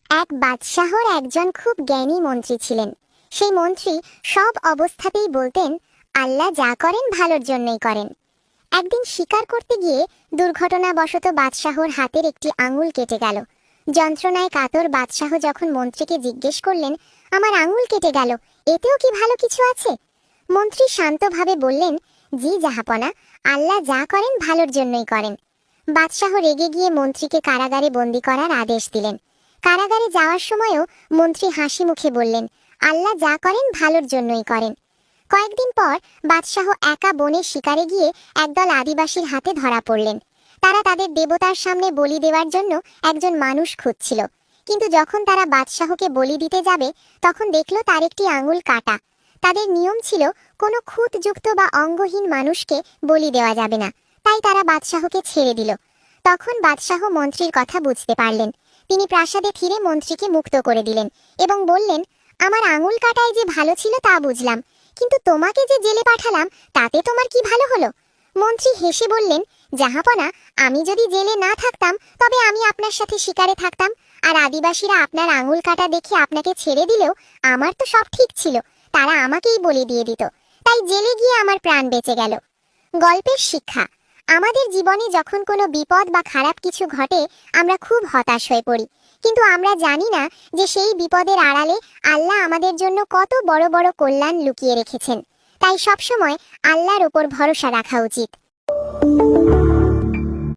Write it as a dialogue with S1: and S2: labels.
S1: এক বাদশাহর একজন খুব জ্ঞানী মন্ত্রী ছিলেন। সেই মন্ত্রী সব অবস্থাতেই বলতেন, আল্লাহ যা করেন ভালোর জন্যই করেন। একদিন শিকার করতে গিয়ে দুর্ঘটনাবশত বাদশাহর হাতের একটি আঙুল কেটে গেল। যন্ত্রণায় কাতর বাদশাহ যখন মন্ত্রীকে জিজ্ঞেস করলেন, আমার আঙুল কেটে গেল, এতেও কি ভালো কিছু আছে? মন্ত্রী শান্তভাবে বললেন, জি জাহাপনা, আল্লাহ যা করেন ভালোর জন্যই করেন। বাদশাহ রেগে গিয়ে মন্ত্রীকে কারাগারে বন্দী করার আদেশ দিলেন। কারাগারে যাওয়ার সময়ও মন্ত্রী হাসি মুখে বললেন, আল্লাহ যা করেন ভালোর জন্যই করেন। কয়েকদিন পর বাদশাহ একা বনে শিকারে গিয়ে একদল আদিবাসীর হাতে ধরা পড়লেন। তারা তাদের দেবতার সামনে বলি দেওয়ার জন্য একজন মানুষ খুঁজছিল। কিন্তু যখন তারা বাদশাহকে বলি দিতে যাবে, তখন দেখলো তার একটি আঙুল কাটা। তাদের নিয়ম ছিল কোনো খুঁতযুক্ত বা অঙ্গহীন মানুষকে বলি দেওয়া যাবে না, তাই তারা বাদশাহকে ছেড়ে দিল। তখন বাদশাহ মন্ত্রীর কথা বুঝতে পারলেন। তিনি প্রাসাদে ফিরে মন্ত্রীকে মুক্ত করে দিলেন এবং বললেন, আমার আঙুল কাটায় যে ভালো ছিল তা বুঝলাম, কিন্তু তোমাকে যে জেলে পাঠালাম তাতে তোমার কি ভালো হলো? মন্ত্রী হেসে বললেন, জাহাপনা, আমি যদি জেলে না থাকতাম তবে আমি আপনার সাথে শিকারে থাকতাম, আর আদিবাসীরা আপনার আঙুল কাটা দেখে আপনাকে ছেড়ে দিলেও আমার তো সব ঠিক ছিল, তারা আমাকেই বলি দিয়ে দিত, তাই জেলে গিয়ে আমার প্রাণ বেঁচে গেল। গল্পের শিক্ষা: আমাদের জীবনে যখন কোনো বিপদ বা খারাপ কিছু ঘটে, আমরা খুব হতাশ হয়ে পড়ি, কিন্তু আমরা জানি না যে সেই বিপদের আড়ালে আল্লাহ আমাদের জন্য কত বড় বড় কল্যাণ লুকিয়ে রেখেছেন। তাই সবসময় আল্লাহর উপর ভরসা রাখা উচিত।